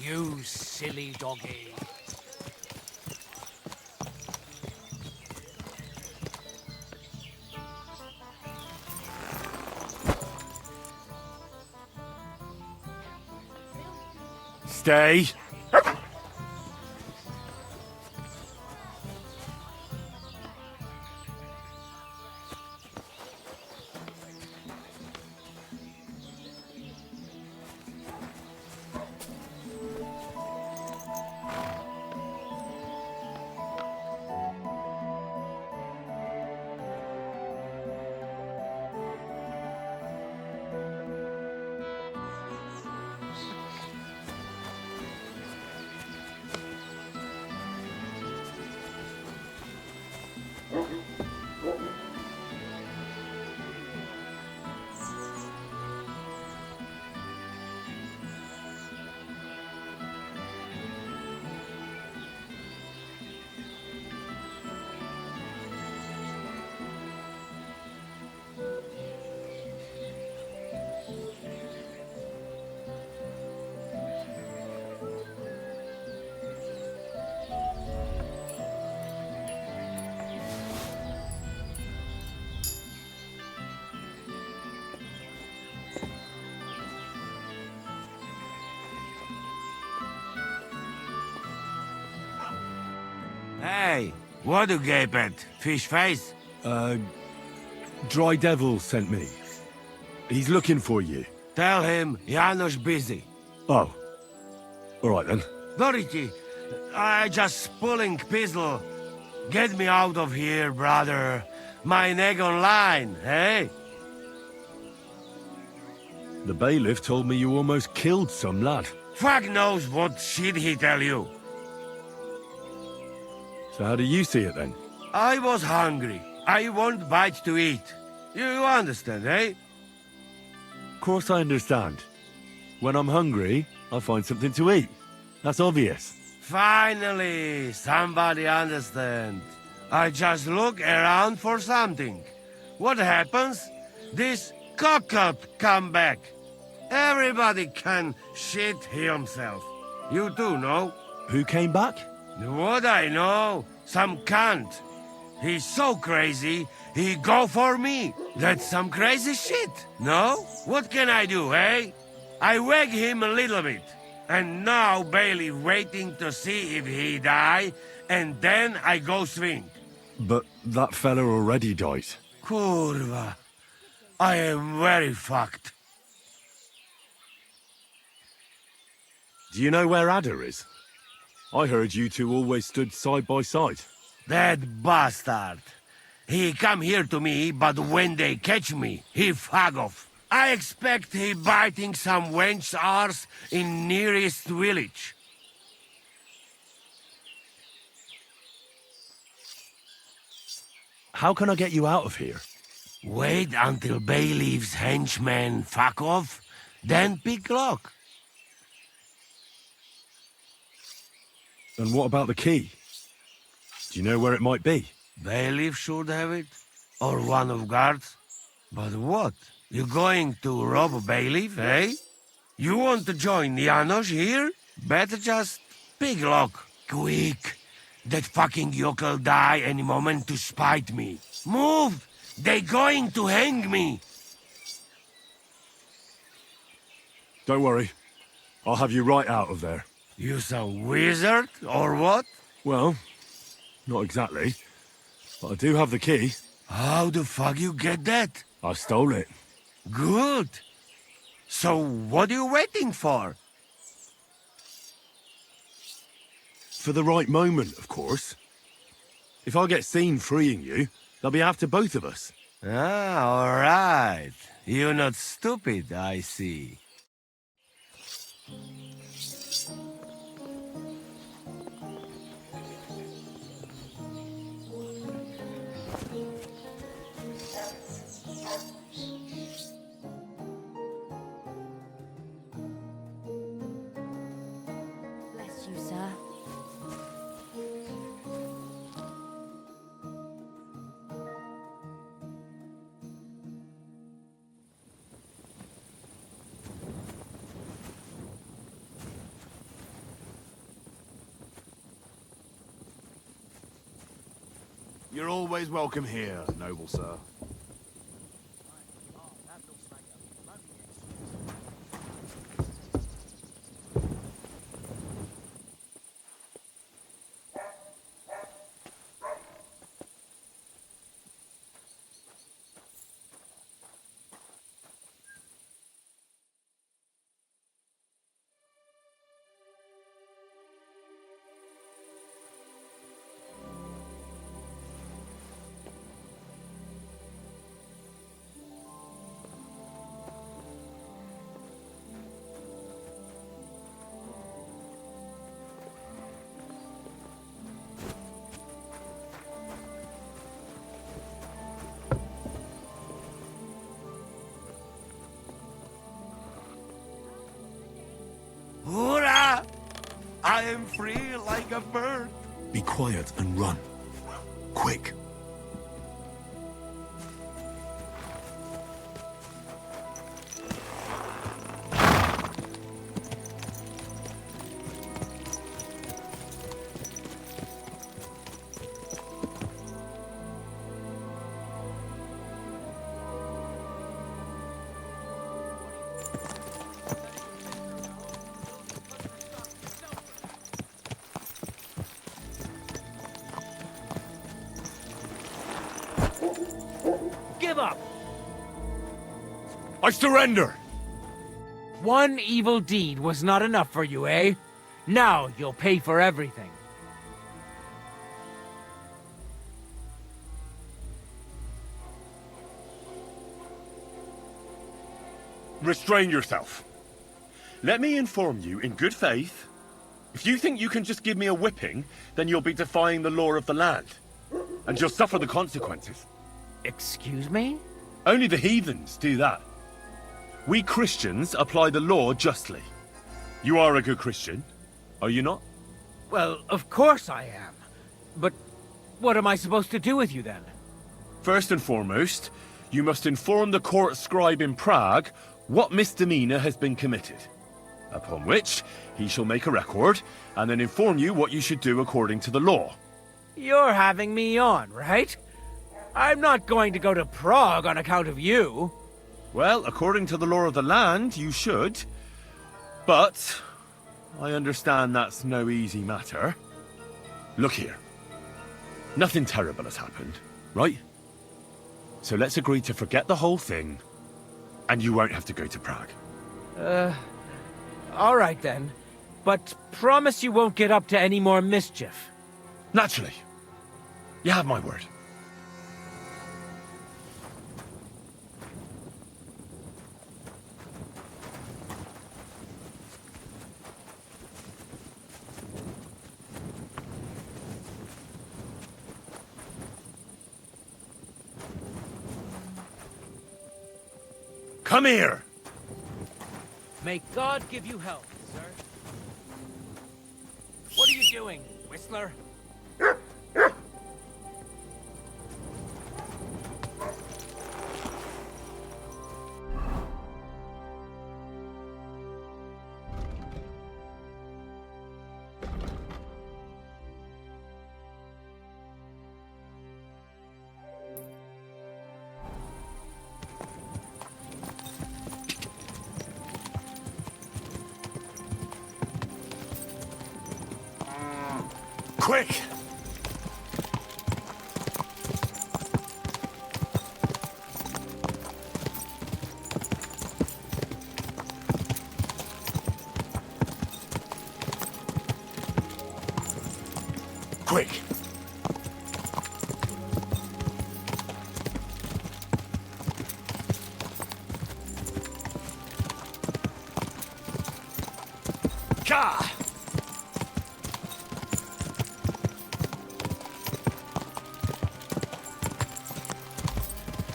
You silly doggy. Stay. Hey, what you gape at? Fish face? Dry Devil sent me. He's looking for you. Tell him Janosh busy. Oh. Alright then. Dority, I just pulling pistol. Get me out of here, brother. My neck on line, hey? The bailiff told me you almost killed some lad. Fuck knows what shit he tell you. So how do you see it then? I was hungry. I want bite to eat. You understand, eh? Of course I understand. When I'm hungry, I find something to eat. That's obvious. Finally, somebody understand. I just look around for something. What happens? This cock-up come back. Everybody can shit himself. You too, no? Who came back? What I know? Some cunt. He's so crazy, he go for me. That's some crazy shit, no? What can I do, eh? I wag him a little bit. And now Bailey waiting to see if he die, and then I go swing. But that fella already died. Kurwa. I am very fucked. Do you know where Ada is? I heard you two always stood side by side. That bastard. He come here to me, but when they catch me, he fuck off. I expect he biting some wench's arse in nearest village. How can I get you out of here? Wait until Bailiff's henchmen fuck off, then pick lock. And what about the key? Do you know where it might be? Bailiff should have it, or one of guards. But what? You going to rob a bailiff, eh? You want to join Janosh here? Better just pick lock. Quick! That fucking yokel die any moment to spite me. Move! They going to hang me! Don't worry. I'll have you right out of there. You some wizard, or what? Well, not exactly. But I do have the key. How the fuck you get that? I stole it. Good. So what are you waiting for? For the right moment, of course. If I get seen freeing you, they'll be after both of us. Ah, all right. You're not stupid, I see. Bless you, sir. You're always welcome here, noble sir. Hurrah! I am free like a bird. Be quiet and run. Quick. Give up! I surrender! One evil deed was not enough for you, eh? Now you'll pay for everything. Restrain yourself. Let me inform you in good faith. If you think you can just give me a whipping, then you'll be defying the law of the land. And you'll suffer the consequences. Excuse me? Only the heathens do that. We Christians apply the law justly. You are a good Christian, are you not? Well, of course I am. But what am I supposed to do with you then? First and foremost, you must inform the court scribe in Prague what misdemeanor has been committed. Upon which, he shall make a record, and then inform you what you should do according to the law. You're having me on, right? I'm not going to go to Prague on account of you. Well, according to the law of the land, you should. But I understand that's no easy matter. Look here. Nothing terrible has happened, right? So let's agree to forget the whole thing, and you won't have to go to Prague. All right then. But promise you won't get up to any more mischief. Naturally. You have my word. Come here! May God give you health, sir. What are you doing, Whistler? Quick! Quick! Ka!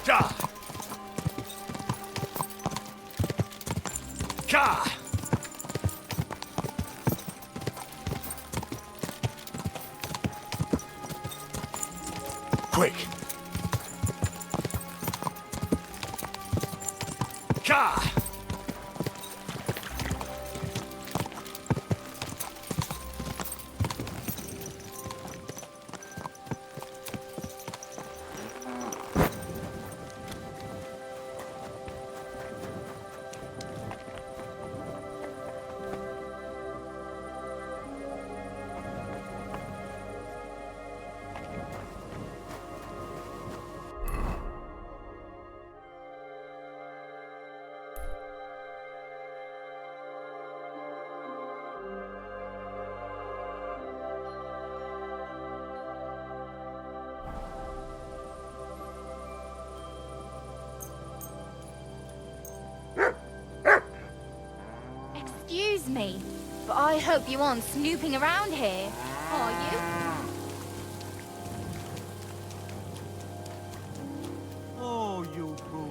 Ka! Ka! Quick! Ka! me. But I hope you aren't snooping around here, are you? Oh, you fool.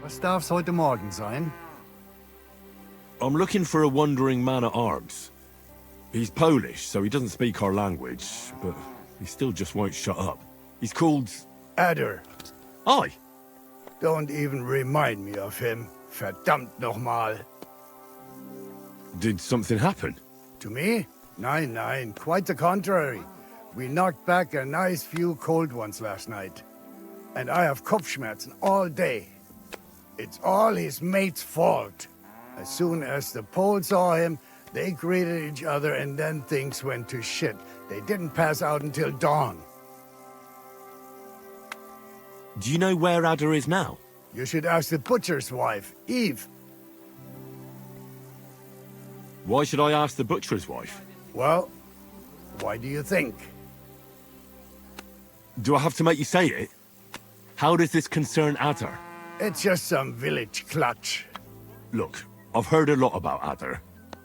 Was darf's heute Morgen sein? I'm looking for a wandering man-at-arms. He's Polish, so he doesn't speak our language, but he still just won't shut up. He's called... Adder. Aye. Don't even remind me of him. Verdammt nochmal. Did something happen? To me? Nein, nein. Quite the contrary. We knocked back a nice few cold ones last night. And I have Kopfschmerzen all day. It's all his mate's fault. As soon as the Poles saw him, they greeted each other and then things went to shit. They didn't pass out until dawn. Do you know where Adder is now? You should ask the butcher's wife, Eve. Why should I ask the butcher's wife? Well, why do you think? Do I have to make you say it? How does this concern Adder? It's just some village clutch. Look, I've heard a lot about Adder.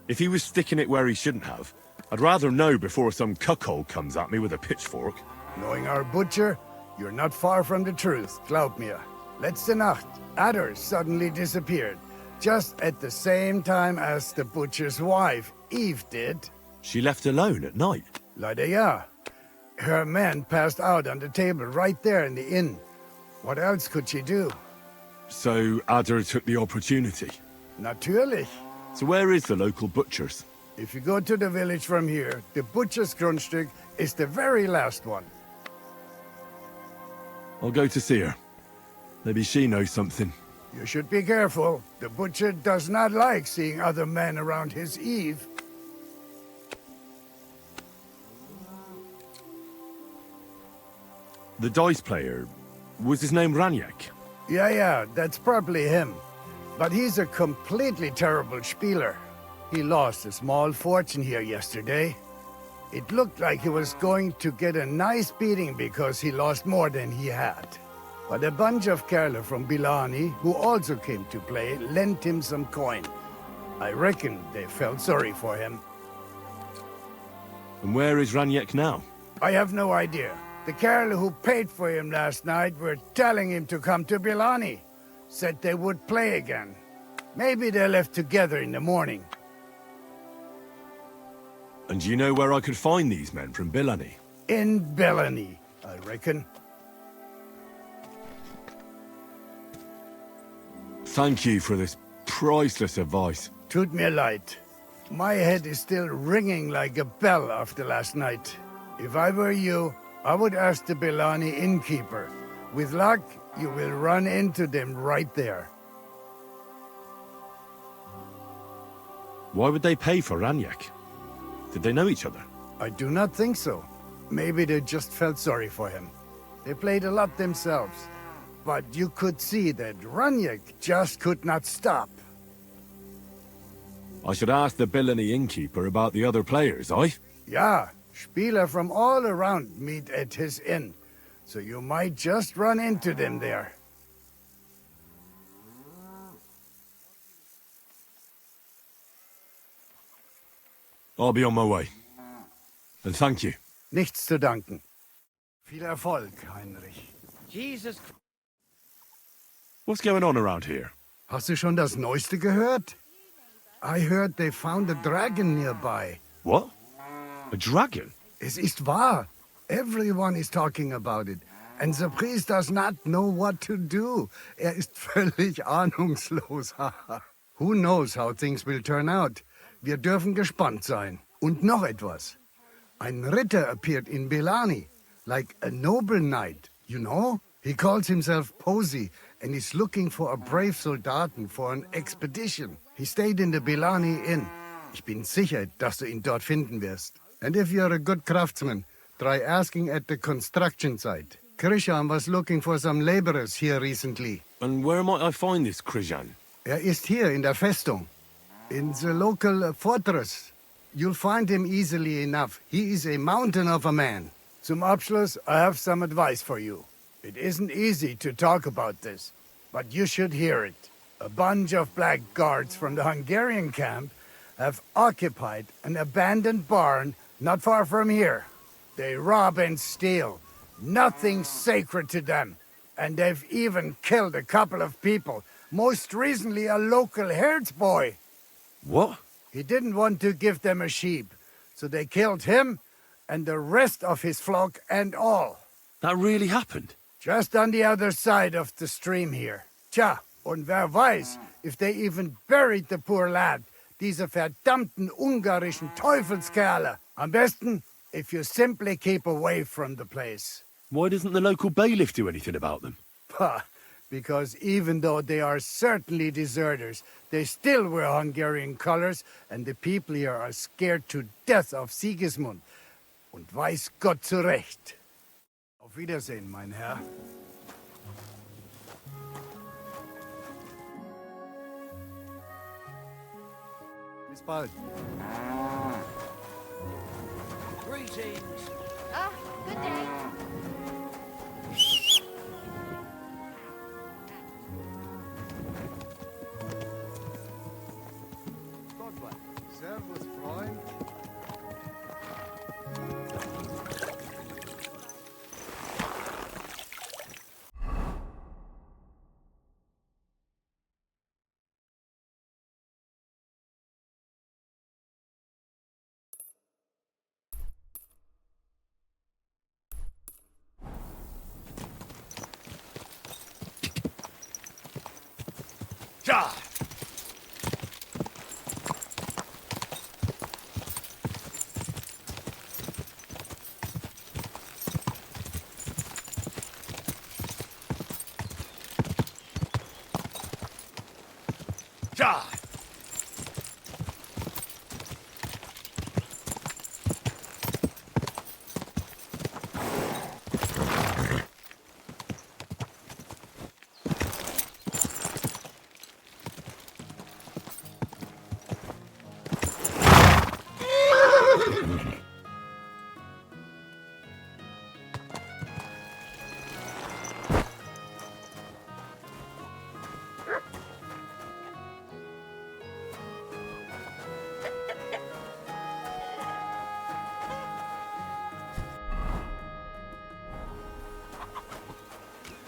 If he was sticking it where he shouldn't have, I'd rather know before some cuckold comes at me with a pitchfork. Knowing our butcher, you're not far from the truth, glaub mir. Letzte Nacht, Adder suddenly disappeared, just at the same time as the butcher's wife, Eve, did. She left alone at night. Leider ja. Her man passed out on the table right there in the inn. What else could she do? So Adder took the opportunity. Natürlich. So where is the local butcher's? If you go to the village from here, the butcher's Grundstück is the very last one. I'll go to see her. Maybe she knows something. You should be careful. The butcher does not like seeing other men around his Eve. The dice player, was his name Ranyek? Yeah, that's probably him. But he's a completely terrible spieler. He lost a small fortune here yesterday. It looked like he was going to get a nice beating because he lost more than he had. But a bunch of Kerle from Bilani, who also came to play, lent him some coin. I reckon they felt sorry for him. And where is Ranyek now? I have no idea. The Kerle who paid for him last night were telling him to come to Bilani. Said they would play again. Maybe they left together in the morning. And do you know where I could find these men from Bilani? In Bilani, I reckon. Thank you for this priceless advice. Tut mir leid. My head is still ringing like a bell after last night. If I were you, I would ask the Bilani innkeeper. With luck, you will run into them right there. Why would they pay for Ranyek? Did they know each other? I do not think so. Maybe they just felt sorry for him. They played a lot themselves. But you could see that Ranyek just could not stop. I should ask the Bilani innkeeper about the other players, aye? Yeah, Spieler from all around meet at his inn. So you might just run into them there. I'll be on my way. And thank you. Nichts zu danken. Viel Erfolg, Heinrich. Jesus. What's going on around here? Hast du schon das Neueste gehört? I heard they found a dragon nearby. What? A dragon? Es ist wahr. Everyone is talking about it. and the priest does not know what to do. Ist völlig ahnungslos. Who knows how things will turn out? Wir dürfen gespannt sein. Und noch etwas. Ein Ritter appeared in Belani, like a noble knight, you know? He calls himself Posey, and is looking for a brave Soldaten for an expedition. He stayed in the Belani Inn. Ich bin sicher, dass du ihn dort finden wirst. And if you're a good craftsman, try asking at the construction site. Krishan was looking for some laborers here recently. And where might I find this Krishan? Ist hier in der Festung. In the local fortress. You'll find him easily enough. He is a mountain of a man. Zum Abschluss, I have some advice for you. It isn't easy to talk about this, but you should hear it. A bunch of black guards from the Hungarian camp have occupied an abandoned barn not far from here. They rob and steal. Nothing sacred to them. And they've even killed a couple of people. Most recently, a local herdsboy. What? He didn't want to give them a sheep, so they killed him and the rest of his flock and all. That really happened? Just on the other side of the stream here. Tja, und wer weiß, if they even buried the poor lad. Diese verdammten ungarischen Teufelskerle. Am besten, if you simply keep away from the place. Why doesn't the local bailiff do anything about them? Pah, because even though they are certainly deserters, they still wear Hungarian colors, and the people here are scared to death of Sigismund. Und weiß Gott zu Recht. Auf Wiedersehen, mein Herr. Bis bald. Greetings. Ah, good day. Servus, Freund. Ja! Ja!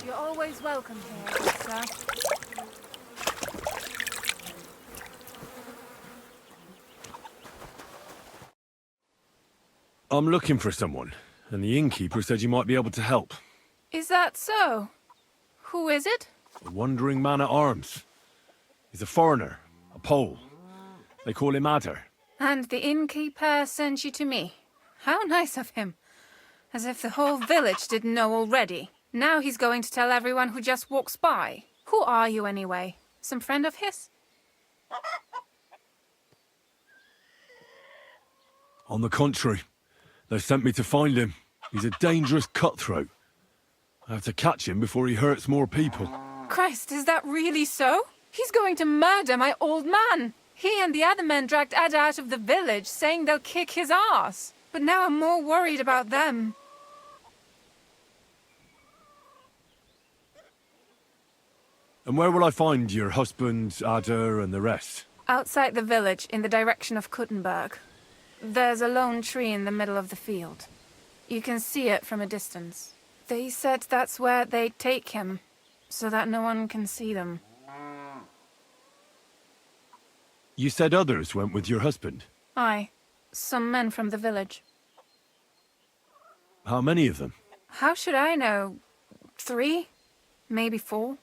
You're always welcome here, sir. I'm looking for someone, and the innkeeper said you might be able to help. Is that so? Who is it? A wandering man at arms. He's a foreigner, a Pole. They call him Adder. And the innkeeper sent you to me. How nice of him. As if the whole village didn't know already. Now he's going to tell everyone who just walks by. Who are you anyway? Some friend of his? On the contrary, they sent me to find him. He's a dangerous cutthroat. I have to catch him before he hurts more people. Christ, is that really so? He's going to murder my old man. He and the other men dragged Ada out of the village, saying they'll kick his ass. But now I'm more worried about them. And where will I find your husband, Ada, and the rest? Outside the village, in the direction of Kuttenberg. There's a lone tree in the middle of the field. You can see it from a distance. They said that's where they'd take him, so that no one can see them. You said others went with your husband. Aye, some men from the village. How many of them? How should I know? 3, maybe 4.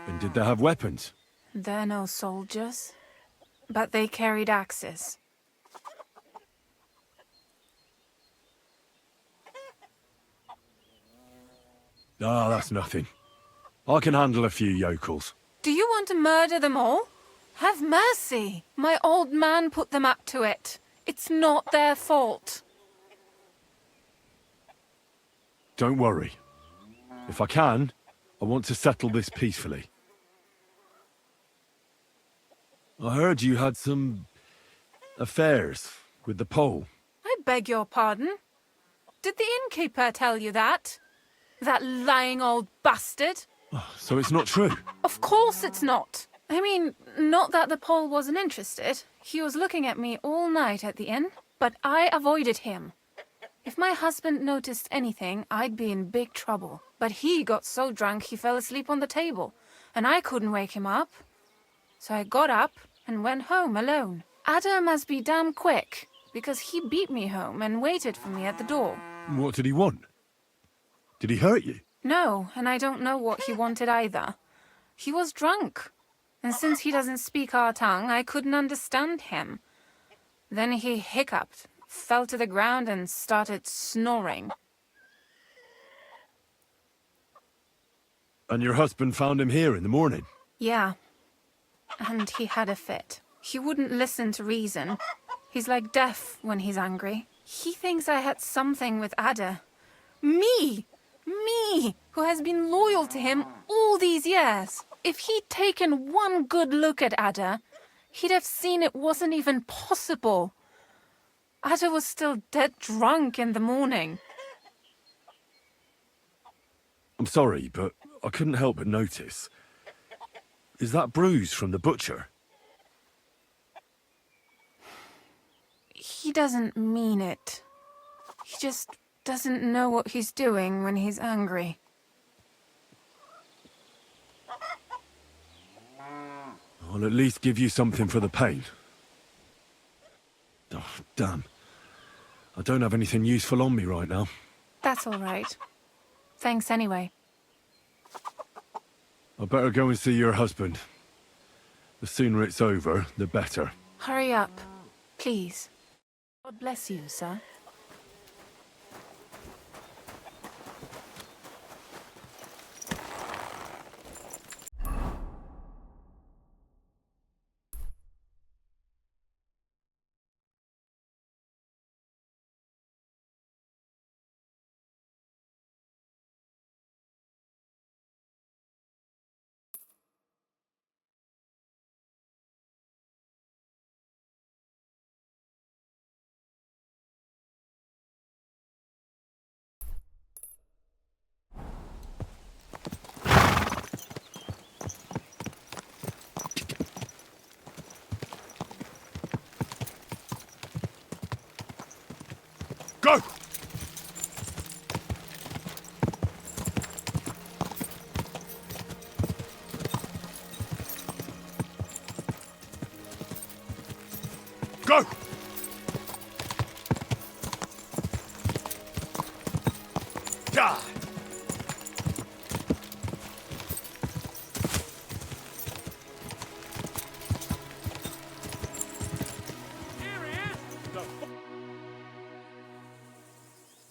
And did they have weapons? They're no soldiers, but they carried axes. Ah, that's nothing. I can handle a few yokels. Do you want to murder them all? Have mercy! My old man put them up to it. It's not their fault. Don't worry. If I can, I want to settle this peacefully. I heard you had some affairs with the pole. I beg your pardon? Did the innkeeper tell you that? That lying old bastard? So it's not true? Of course it's not. I mean, not that the Pole wasn't interested. He was looking at me all night at the inn, but I avoided him. If my husband noticed anything, I'd be in big trouble. But he got so drunk he fell asleep on the table, and I couldn't wake him up. So I got up and went home alone. Ada must be damn quick, because he beat me home and waited for me at the door. What did he want? Did he hurt you? No, and I don't know what he wanted either. He was drunk, and since he doesn't speak our tongue, I couldn't understand him. Then he hiccuped, fell to the ground, and started snoring. And your husband found him here in the morning? Yeah, and he had a fit. He wouldn't listen to reason. He's like deaf when he's angry. He thinks I had something with Ada. Me! Me, who has been loyal to him all these years. If he'd taken one good look at Ada, he'd have seen it wasn't even possible. Ada was still dead drunk in the morning. I'm sorry, but I couldn't help but notice. Is that bruise from the butcher? He doesn't mean it. He just doesn't know what he's doing when he's angry. I'll at least give you something for the pain. Oh, damn. I don't have anything useful on me right now. That's all right. Thanks anyway. I better go and see your husband. The sooner it's over, the better. Hurry up, please. God bless you, sir. Go! Go! Die!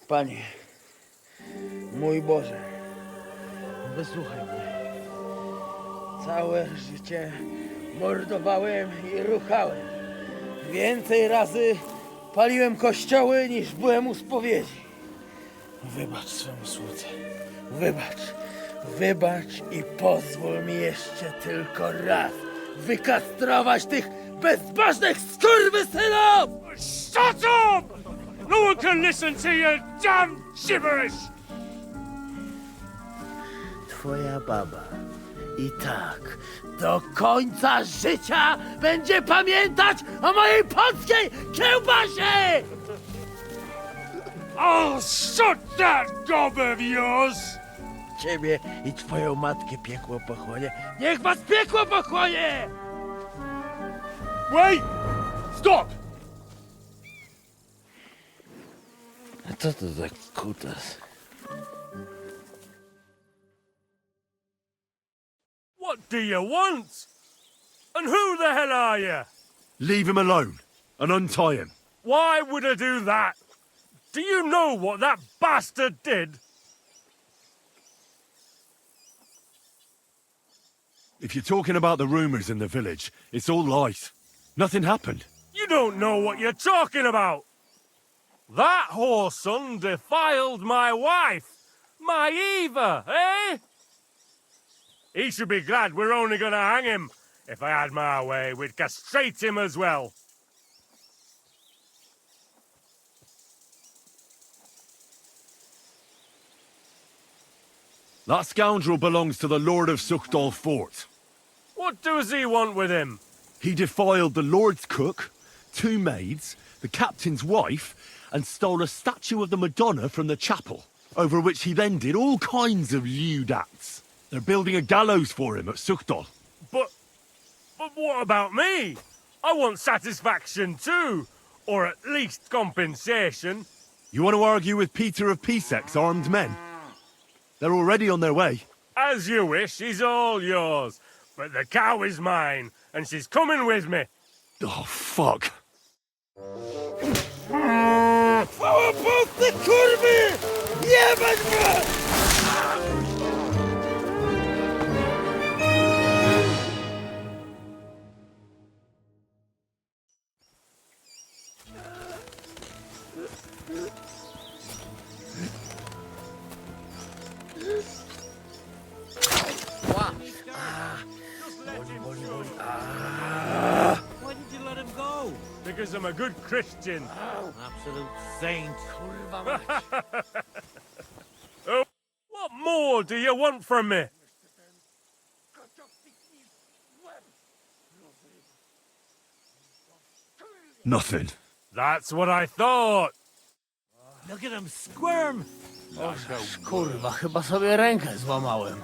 Panie, mój Boże, wysłuchaj mnie. Całe życie mordowałem i ruchałem. Więcej razy paliłem kościoły, niż byłem u spowiedzi. Wybacz swemu słudze. Wybacz i pozwól mi jeszcze tylko raz wykastrować tych bezbożnych skurwysynów! Shut up! No one can listen to your damn gibberish! Twoja baba i tak do końca życia będzie pamiętać o mojej polskiej kiełbasie! I'll shut that gob of yours! Ciebie i twoją matkę piekło pochłonie. Niech was piekło pochłonie! Wait! Stop! A co to za kutas? What do you want? And who the hell are you? Leave him alone and untie him. Why would I do that? Do you know what that bastard did? If you're talking about the rumors in the village, it's all lies. Nothing happened. You don't know what you're talking about. That whoreson defiled my wife, my Eva, eh? He should be glad we're only gonna hang him. If I had my way, we'd castrate him as well. That scoundrel belongs to the Lord of Suchdal Fort. What does he want with him? He defiled the Lord's cook, 2 maids, the captain's wife, and stole a statue of the Madonna from the chapel, over which he then did all kinds of lewd acts. They're building a gallows for him at Suchdal. But what about me? I want satisfaction too, or at least compensation. You want to argue with Peter of Pisek's armed men? They're already on their way. As you wish, she's all yours. But the cow is mine, and she's coming with me. Oh, fuck. Ty kurwy! Jebać was! Why did you let him go? Because I'm a good Christian. Absolute saint. Oh, what more do you want from me? Nothing. That's what I thought. Look at him squirm. Kurwa, chyba sobie rękę złamałem.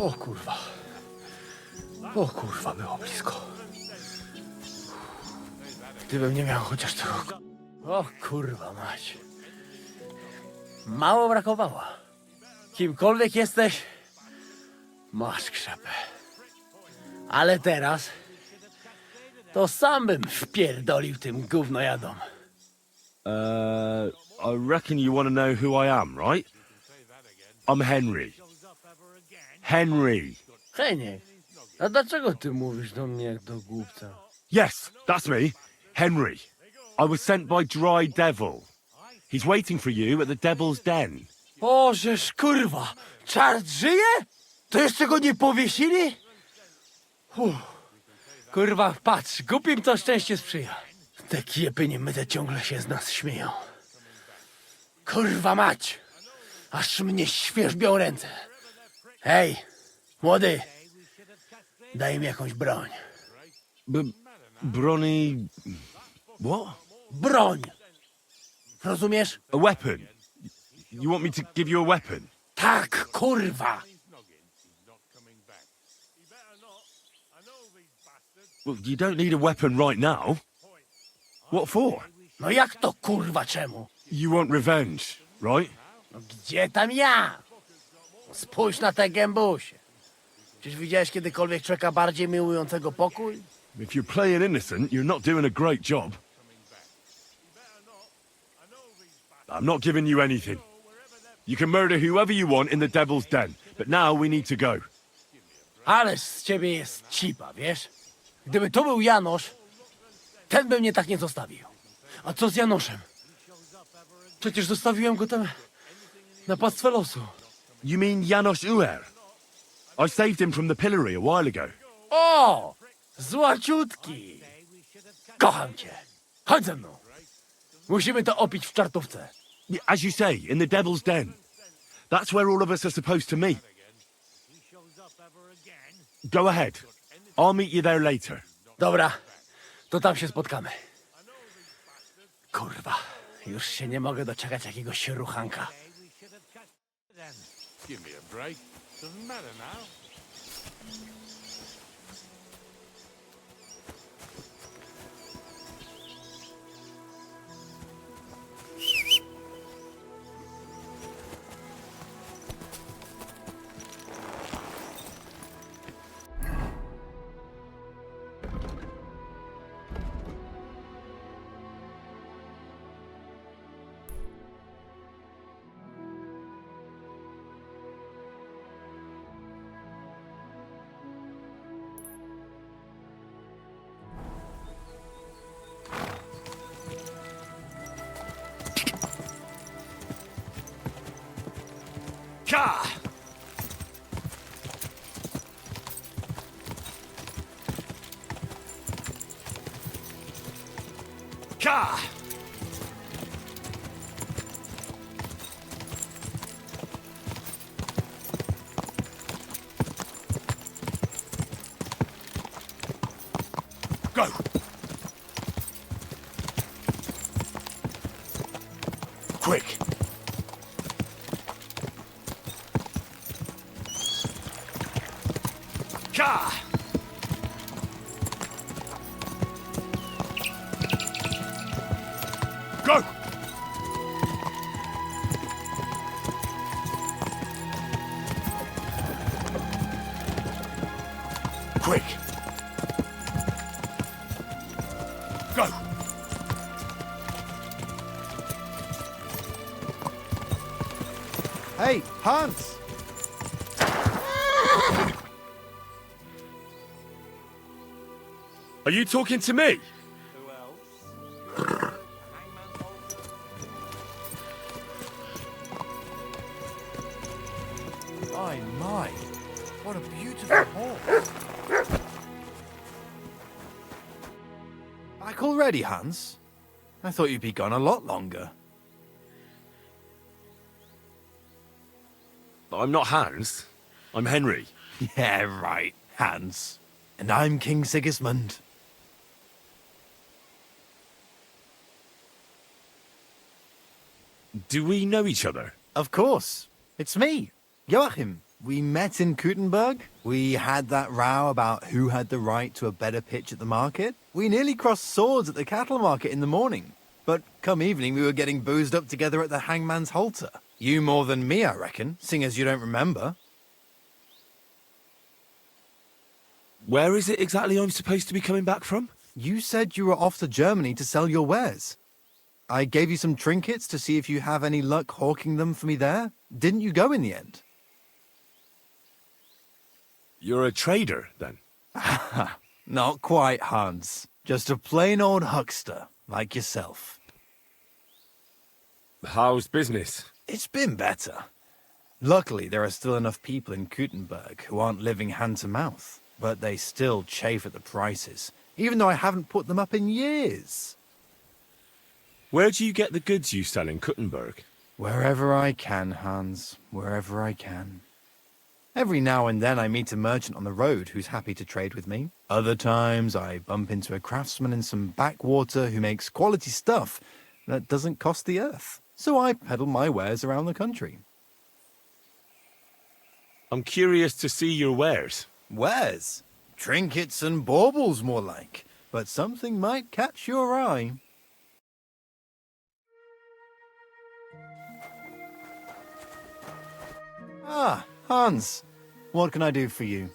O kurwa. O kurwa, było blisko. Gdybym nie miał chociaż tego... O kurwa mać. Mało brakowało. Kimkolwiek jesteś, masz krzepę. Ale teraz... to sam bym wpierdolił tym gównojadom. I reckon you want to know who I am, right? I'm Henry. Henry. Heniek, a dlaczego ty mówisz do mnie jak do głupca? Yes, that's me. Henry. I was sent by Dry Devil. He's waiting for you at the Devil's Den. Bożeż kurwa, czart żyje? To jeszcze go nie powiesili? Kurwa, patrz, głupim to szczęście sprzyja. Te kiepy niemyte ciągle się z nas śmieją. Kurwa mać, aż mnie świerzbią ręce. Hej, młody, daj mi jakąś broń. Bronny... What? Broń! Rozumiesz? A weapon? You want me to give you a weapon? Tak, kurwa! Well, you don't need a weapon right now. What for? No jak to kurwa czemu? You want revenge, right? No gdzie tam ja? Spójrz na te gębusie. Czyż widziałeś kiedykolwiek człowieka bardziej miłującego pokój? If you're playing innocent, you're not doing a great job. I'm not giving you anything. You can murder whoever you want in the Devil's Den, but now we need to go. Ależ z ciebie jest cipa, wiesz? Gdyby to był Janosz, ten by mnie tak nie zostawił. A co z Janoszem? Przecież zostawiłem go tam na pastwę losu. You mean Janosh Uer? I saved him from the pillory a while ago. O! Złaciutki! Kocham cię. Chodź ze mną. Musimy to opić w czartówce. As you say, in the Devil's Den. That's where all of us are supposed to meet. Go ahead. I'll meet you there later. Dobra, to tam się spotkamy. Kurwa, już się nie mogę doczekać jakiegoś ruchanka. Give me a break. Doesn't matter now. Ka! Ka! Go! Quick! Ka! Go! Quick! Go! Hey, Hans! Are you talking to me? My, what a beautiful horse. Back already, Hans? I thought you'd be gone a lot longer. I'm not Hans. I'm Henry. Yeah, right, Hans. And I'm King Sigismund. Do we know each other? Of course. It's me, Joachim. We met in Kuttenberg. We had that row about who had the right to a better pitch at the market. We nearly crossed swords at the cattle market in the morning. But come evening, we were getting boozed up together at the hangman's halter. You more than me, I reckon, seeing as you don't remember. Where is it exactly I'm supposed to be coming back from? You said you were off to Germany to sell your wares. I gave you some trinkets to see if you have any luck hawking them for me there. Didn't you go in the end? You're a trader, then? Not quite, Hans. Just a plain old huckster, like yourself. How's business? It's been better. Luckily, there are still enough people in Kuttenberg who aren't living hand to mouth, but they still chafe at the prices, even though I haven't put them up in years. Where do you get the goods you sell in Kuttenberg? Wherever I can, Hans. Wherever I can. Every now and then I meet a merchant on the road who's happy to trade with me. Other times I bump into a craftsman in some backwater who makes quality stuff that doesn't cost the earth. So I peddle my wares around the country. I'm curious to see your wares. Wares? Trinkets and baubles, more like. But something might catch your eye. Ah, Hans. What can I do for you?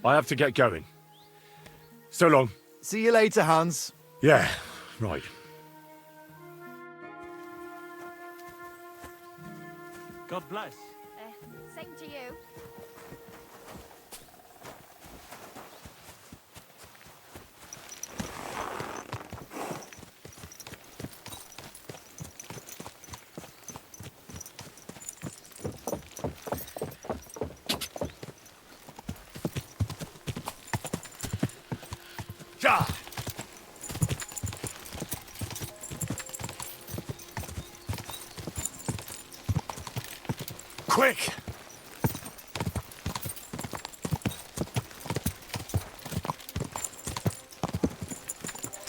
I have to get going. So long. See you later, Hans. Yeah, right. God bless. Same to you. Ja! Quick!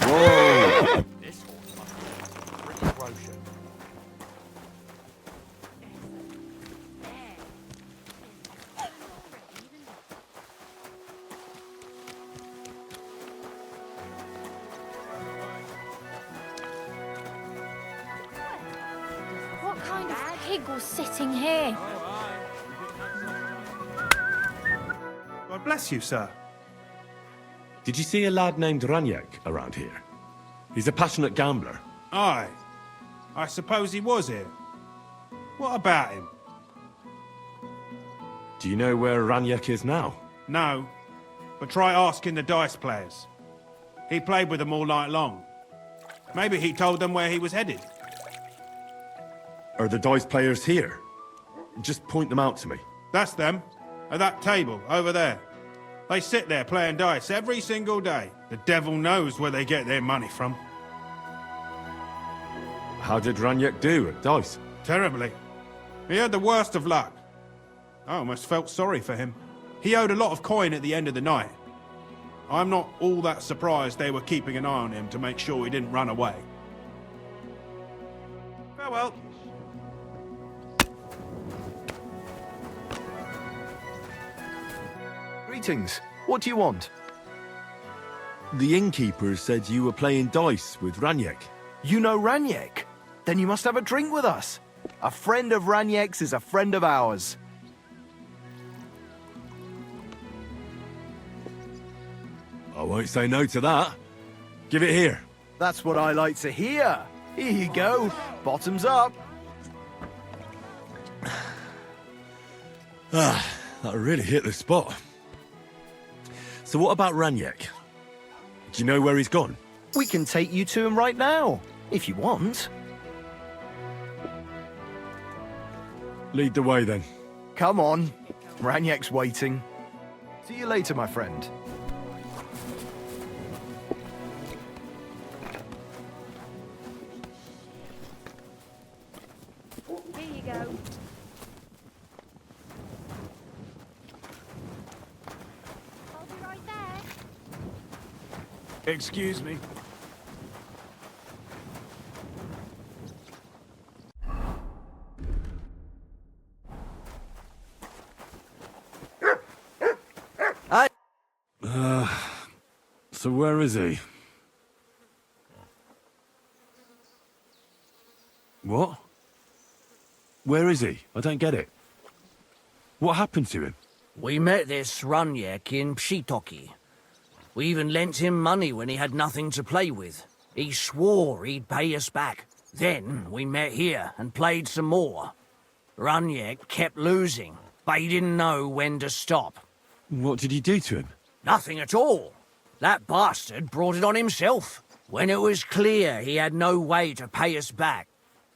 Whoa! This horse must be pretty ferocious. What kind of pig was sitting here? God bless you, sir. Did you see a lad named Ranyek around here? He's a passionate gambler. Aye. I suppose he was here. What about him? Do you know where Ranyek is now? No. But try asking the dice players. He played with them all night long. Maybe he told them where he was headed. Are the dice players here? Just point them out to me. That's them. At that table, over there. They sit there playing dice every single day. The devil knows where they get their money from. How did Ranyek do at dice? Terribly. He had the worst of luck. I almost felt sorry for him. He owed a lot of coin at the end of the night. I'm not all that surprised they were keeping an eye on him to make sure he didn't run away. Farewell. Greetings. What do you want? The innkeeper said you were playing dice with Ranyek. You know Ranyek? Then you must have a drink with us. A friend of Ranyek's is a friend of ours. I won't say no to that. Give it here. That's what I like to hear. Here you go. Bottoms up. That really hit the spot. So what about Ranyek? Do you know where he's gone? We can take you to him right now, if you want. Lead the way then. Come on. Ranyek's waiting. See you later, my friend. Here you go. I'll be right there. Excuse me. So where is he? What? Where is he? I don't get it. What happened to him? We met this Ranyek in Pshitoki. We even lent him money when he had nothing to play with. He swore he'd pay us back. Then we met here and played some more. Ranyek kept losing, but he didn't know when to stop. What did he do to him? Nothing at all. That bastard brought it on himself. When it was clear he had no way to pay us back,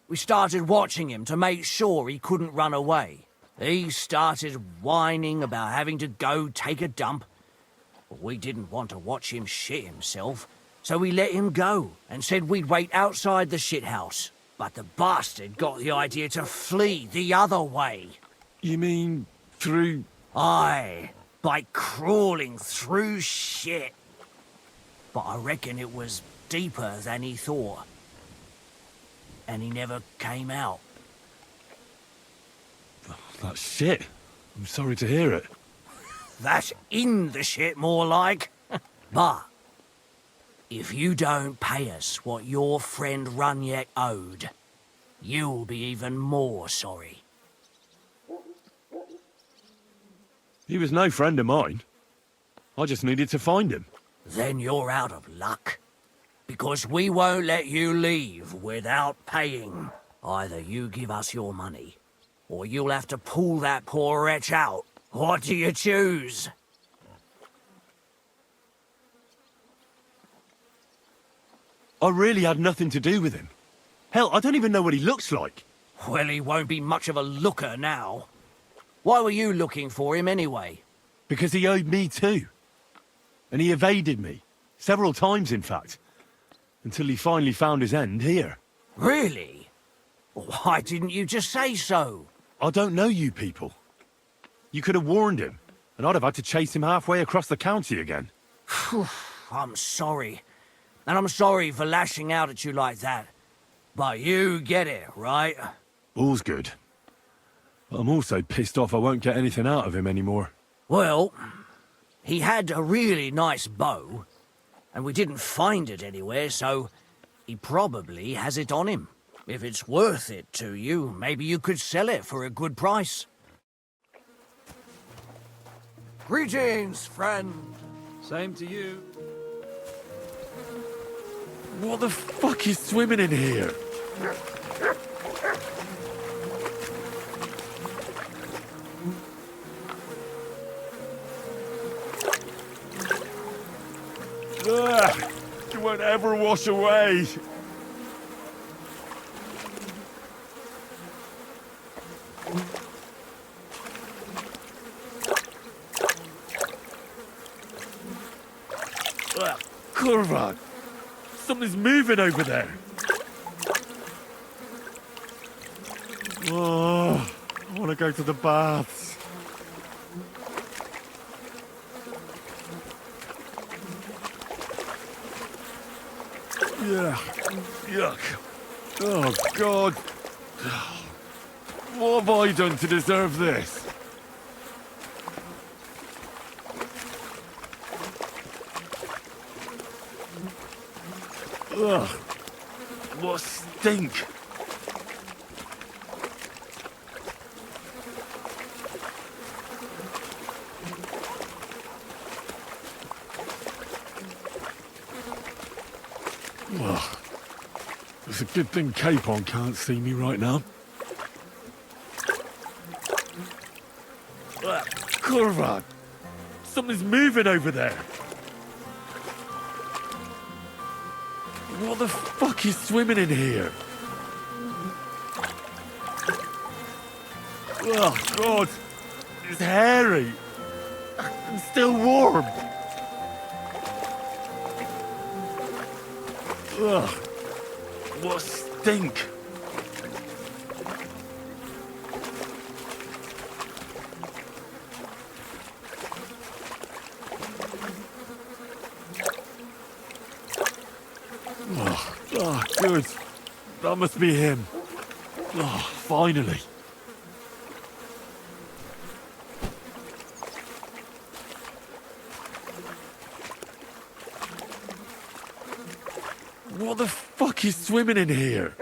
we started watching him to make sure he couldn't run away. He started whining about having to go take a dump. But we didn't want to watch him shit himself, so we let him go and said we'd wait outside the shithouse. But the bastard got the idea to flee the other way. You mean through... Aye, by crawling through shit. But I reckon it was deeper than he thought. And he never came out. That's shit. I'm sorry to hear it. That's in the shit, more like. But if you don't pay us what your friend Ranyek owed, you'll be even more sorry. He was no friend of mine. I just needed to find him. Then you're out of luck. Because we won't let you leave without paying. Either you give us your money, or you'll have to pull that poor wretch out. What do you choose? I really had nothing to do with him. Hell, I don't even know what he looks like. Well, he won't be much of a looker now. Why were you looking for him anyway? Because he owed me too. And he evaded me. Several times, in fact. Until he finally found his end here. Really? Why didn't you just say so? I don't know you people. You could have warned him, and I'd have had to chase him halfway across the county again. I'm sorry. And I'm sorry for lashing out at you like that. But you get it, right? All's good. But I'm also pissed off I won't get anything out of him anymore. Well, he had a really nice bow, and we didn't find it anywhere, so he probably has it on him. If it's worth it to you, maybe you could sell it for a good price. Greetings, friend. Same to you. What the fuck is swimming in here? Ugh, it won't ever wash away. Kurvad! Something's moving over there. Oh, I want to go to the baths. Yeah. Yuck. Oh, God. What have I done to deserve this? Ugh. What stink. Ugh. It's a good thing Capon can't see me right now. Kurvad! Something's moving over there. What the fuck is swimming in here? Oh, God. It's hairy. And still warm. Ugh. What stink. Oh, good. That must be him. Oh, finally. What the fuck is swimming in here?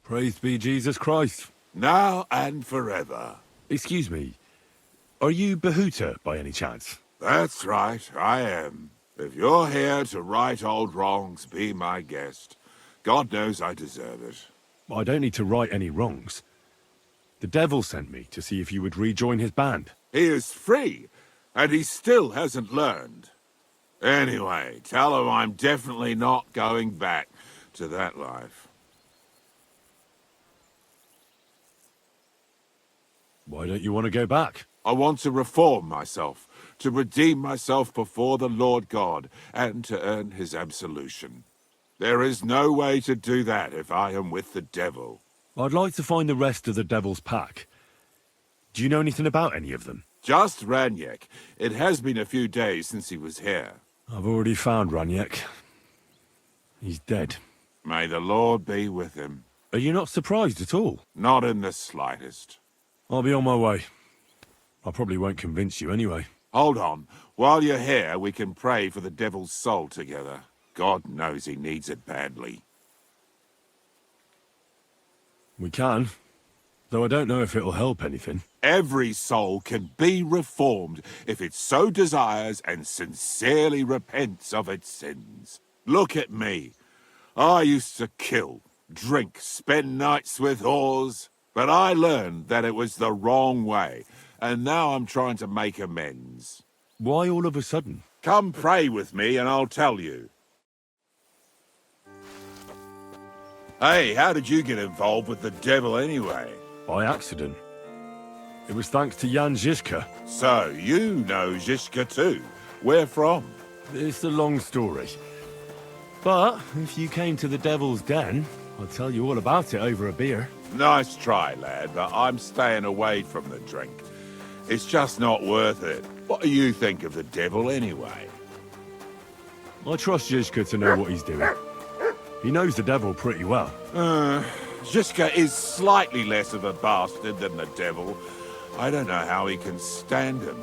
Praise be Jesus Christ. Now and forever. Excuse me. Are you Bohuta, by any chance? That's right, I am. If you're here to right old wrongs, be my guest. God knows I deserve it. I don't need to right any wrongs. The devil sent me to see if you would rejoin his band. He is free, and he still hasn't learned. Anyway, tell him I'm definitely not going back to that life. Why don't you want to go back? I want to reform myself, to redeem myself before the Lord God, and to earn his absolution. There is no way to do that if I am with the devil. I'd like to find the rest of the devil's pack. Do you know anything about any of them? Just Ranyek. It has been a few days since he was here. I've already found Ranyek. He's dead. May the Lord be with him. Are you not surprised at all? Not in the slightest. I'll be on my way. I probably won't convince you anyway. Hold on. While you're here, we can pray for the devil's soul together. God knows he needs it badly. We can. Though I don't know if it'll help anything. Every soul can be reformed if it so desires and sincerely repents of its sins. Look at me. I used to kill, drink, spend nights with whores, but I learned that it was the wrong way, and now I'm trying to make amends. Why all of a sudden? Come pray with me and I'll tell you. Hey, how did you get involved with the devil anyway? By accident. It was thanks to Jan Žižka. So, you know Žižka too. Where from? It's a long story. But if you came to the Devil's Den, I'll tell you all about it over a beer. Nice try, lad, but I'm staying away from the drink. It's just not worth it. What do you think of the devil anyway? I trust Žižka to know what he's doing. He knows the devil pretty well. Žižka is slightly less of a bastard than the devil. I don't know how he can stand him.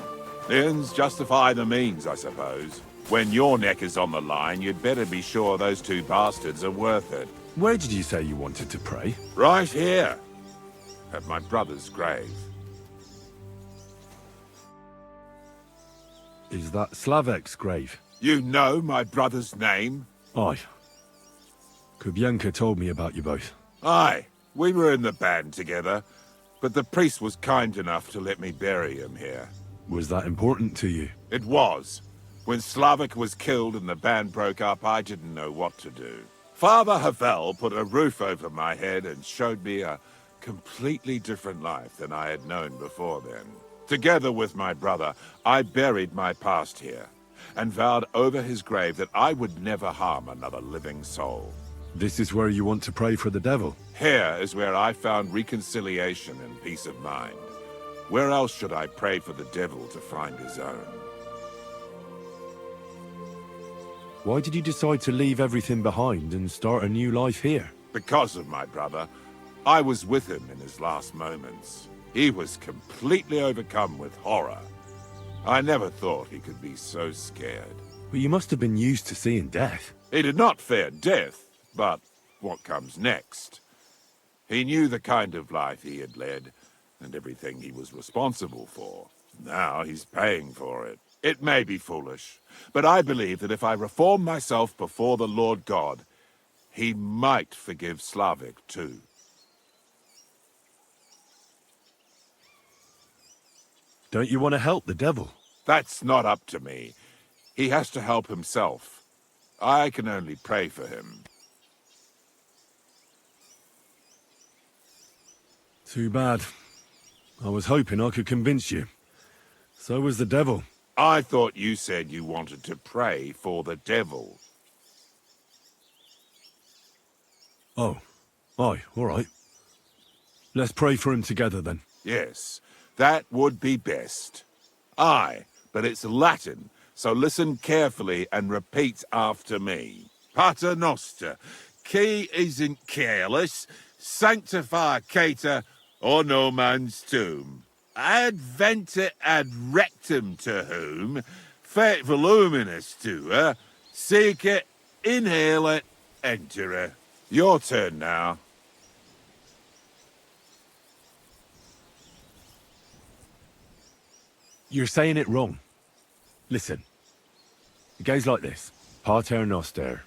The ends justify the means, I suppose. When your neck is on the line, you'd better be sure those two bastards are worth it. Where did you say you wanted to pray? Right here. At my brother's grave. Is that Slavek's grave? You know my brother's name? Aye. Kubienka told me about you both. Aye. We were in the band together, but the priest was kind enough to let me bury him here. Was that important to you? It was. When Slavek was killed and the band broke up, I didn't know what to do. Father Havel put a roof over my head and showed me a completely different life than I had known before then. Together with my brother, I buried my past here, and vowed over his grave that I would never harm another living soul. This is where you want to pray for the devil? Here is where I found reconciliation and peace of mind. Where else should I pray for the devil to find his own? Why did you decide to leave everything behind and start a new life here? Because of my brother. I was with him in his last moments. He was completely overcome with horror. I never thought he could be so scared. But you must have been used to seeing death. He did not fear death, but what comes next. He knew the kind of life he had led, and everything he was responsible for. Now he's paying for it. It may be foolish, but I believe that if I reform myself before the Lord God, he might forgive Slavek too. Don't you want to help the devil? That's not up to me. He has to help himself. I can only pray for him. Too bad. I was hoping I could convince you. So was the devil. I thought you said you wanted to pray for the devil. Oh. Aye, all right. Let's pray for him together then. Yes, that would be best. Aye, but it's Latin, so listen carefully and repeat after me. Pater noster, qui isn't careless, sanctificata or no man's tomb. Adventure ad rectum to whom, fet voluminous to her, seek it, inhale it, enter her. Your turn now. You're saying it wrong. Listen. It goes like this. Pater noster,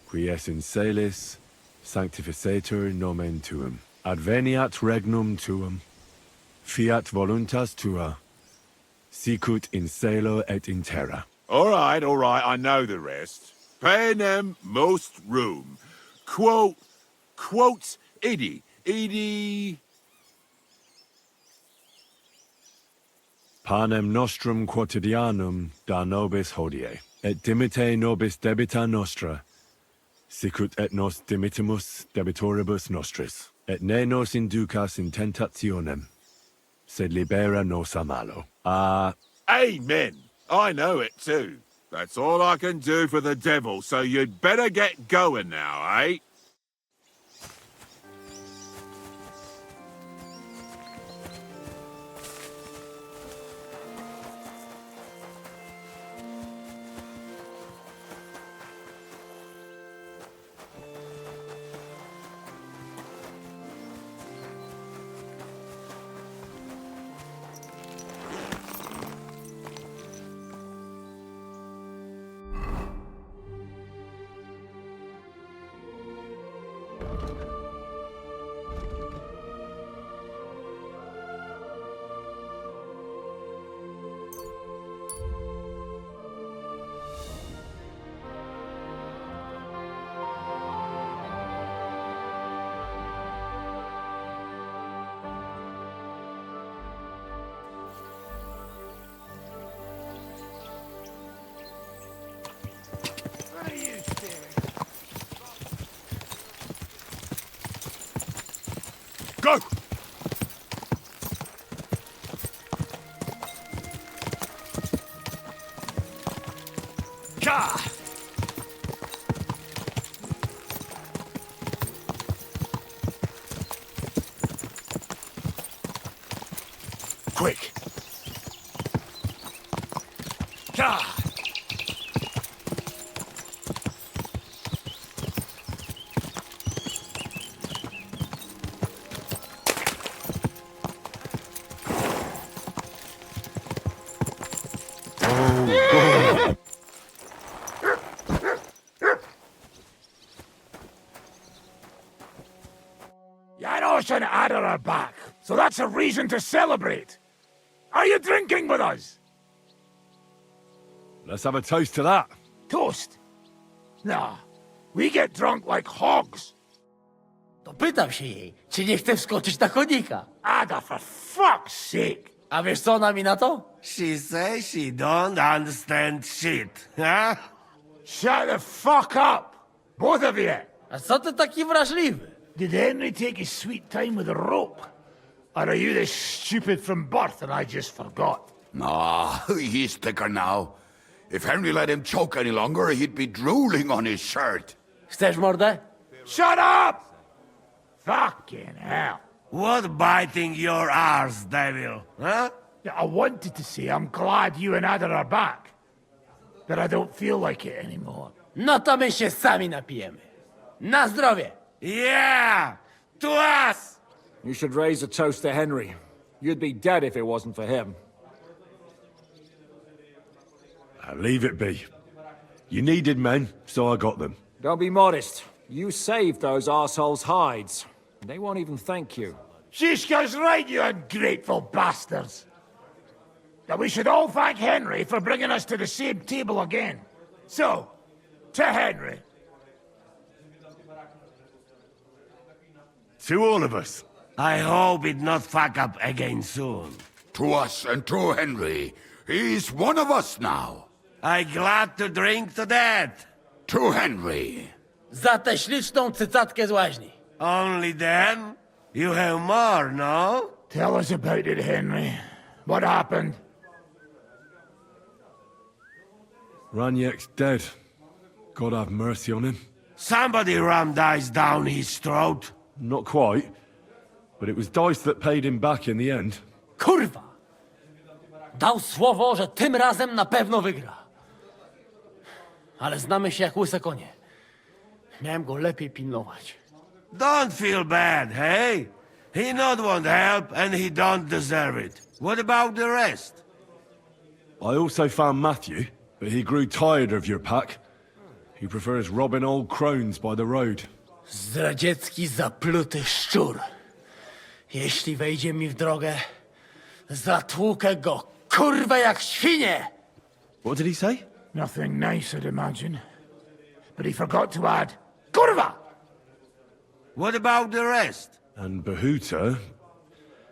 qui es in celis, sanctificetur nomen tuum. Adveniat regnum tuum. Fiat voluntas tua. Sicut in celo et in terra. All right, I know the rest. Panem most room. Quote, idi. Panem nostrum quotidianum da nobis hodie, et dimite nobis debita nostra, sicut et nos dimitimus debitoribus nostris, et ne nos inducas in tentationem, sed libera nos a malo. Amen. I know it too. That's all I can do for the devil, so you'd better get going now, eh? Go! Ka! Quick. Ka! Janosh and Ada are back, so that's a reason to celebrate. Are you drinking with us? Let's have a toast to that. Toast? Nah, we get drunk like hogs. To pytam się jej, czy nie chce wskoczyć na konika. Ada, for fuck's sake. A wiesz co ona mi na to? She says she don't understand shit, huh? Shut the fuck up, both of you. A co ty taki wrażliwy? Did Henry take his sweet time with a rope? Or are you this stupid from birth and I just forgot? Nah, he's thicker now. If Henry let him choke any longer, he'd be drooling on his shirt. Chcesz mordę? Shut up! Fucking hell. What biting your arse, devil, huh? Yeah, I wanted to say I'm glad you and Ada are back. But I don't feel like it anymore. No to my się sami napijemy. Na zdrowie! Yeah! To us! You should raise a toast to Henry. You'd be dead if it wasn't for him. Leave it be. You needed men, so I got them. Don't be modest. You saved those arseholes' hides. They won't even thank you. Shishka's right, you ungrateful bastards. That we should all thank Henry for bringing us to the same table again. So, to Henry. To all of us. I hope it not fuck up again soon. To us and to Henry. He's one of us now. I glad to drink to that. To Henry. Za tę śliczną cycatkę z łaźni. Only then? You have more, no? Tell us about it, Henry. What happened? Ranyek's dead. God have mercy on him. Somebody rammed dice down his throat. Not quite. But it was dice that paid him back in the end. Kurwa! Dał słowo, że tym razem na pewno wygra. Ale znamy się jak łyse konie. Miałem go lepiej pilnować. Don't feel bad, hey? He not want help and he don't deserve it. What about the rest? I also found Matthew, but he grew tired of your pack. He prefers robbing old crones by the road. Zdradziecki, zapluty szczur. Jeśli wejdzie mi w drogę, zatłukę go, kurwa, jak świnie! What did he say? Nothing nice, I'd imagine. But he forgot to add, Kurva! What about the rest? And Bohuta,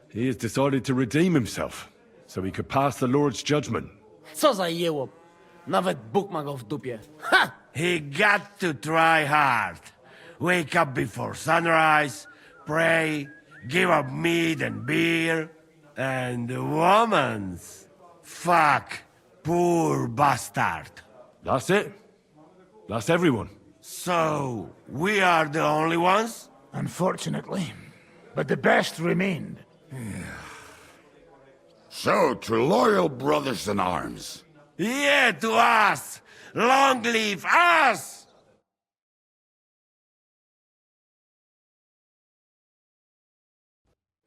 he has decided to redeem himself, so he could pass the Lord's judgment. Co za jełop. Nawet Bóg ma go w dupie. Ha! He got to try hard. Wake up before sunrise, pray, give up meat and beer, and the womans. Fuck, poor bastard. That's it. That's everyone. So, we are the only ones? Unfortunately. But the best remained. So, to loyal brothers in arms. Yeah, to us! Long live us!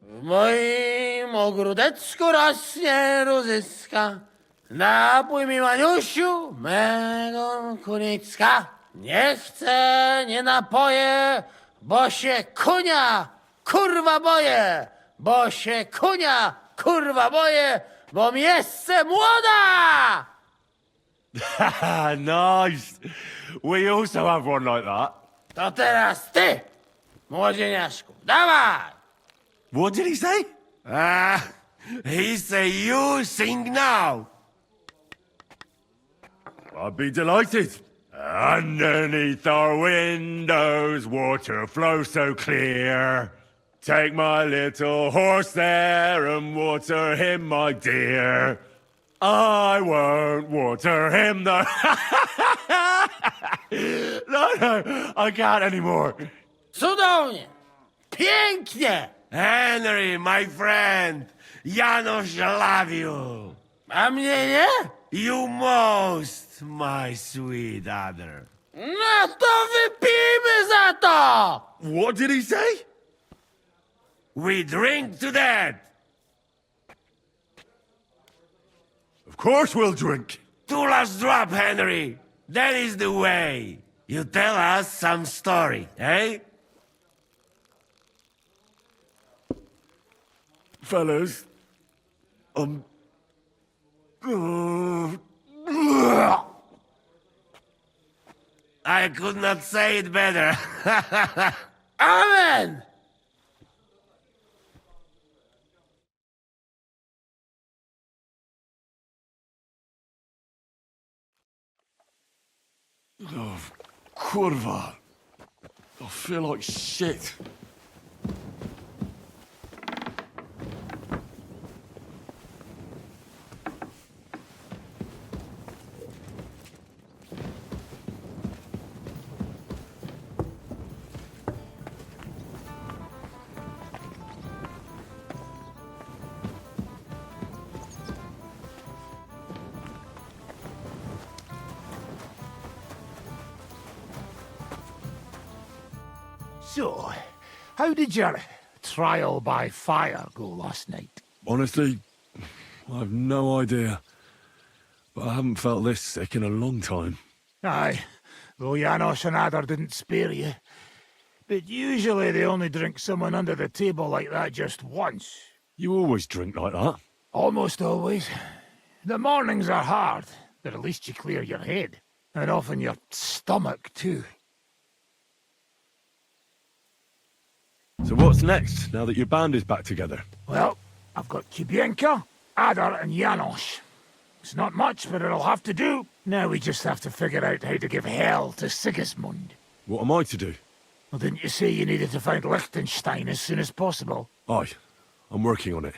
W moim ogródeczku rośnie różyska. Napój mi, Maniusiu, mego kunicka. Nie chcę, nie napoję, bo się kunia, kurwa boję. Bo się kunia, kurwa boję, bo miejsce młoda! Nice. We also have one like that. To teraz ty, młodzieniaszku, dawaj! What did he say? He say you sing now. I'd be delighted. Underneath our windows, water flows so clear. Take my little horse there and water him, my dear. I won't water him, no. No, I can't anymore. Cudownie! Pięknie! Henry, my friend, Janosh love you. A mnie nie? You most, my sweet other. No to wypijmy za to! What did he say? We drink to that. Of course we'll drink. Two last drop, Henry. That is the way. You tell us some story, eh? Fellas, I could not say it better. Amen! oh, kurwa. I feel like shit. So, how did your trial by fire go last night? Honestly, I have no idea. But I haven't felt this sick in a long time. Aye, though Janosh and Adar didn't spare you. But usually they only drink someone under the table like that just once. You always drink like that? Almost always. The mornings are hard, but at least you clear your head. And often your stomach, too. So what's next, now that your band is back together? Well, I've got Kubienka, Adar, and Janosh. It's not much, but it'll have to do. Now we just have to figure out how to give hell to Sigismund. What am I to do? Well, didn't you say you needed to find Liechtenstein as soon as possible? Aye, I'm working on it.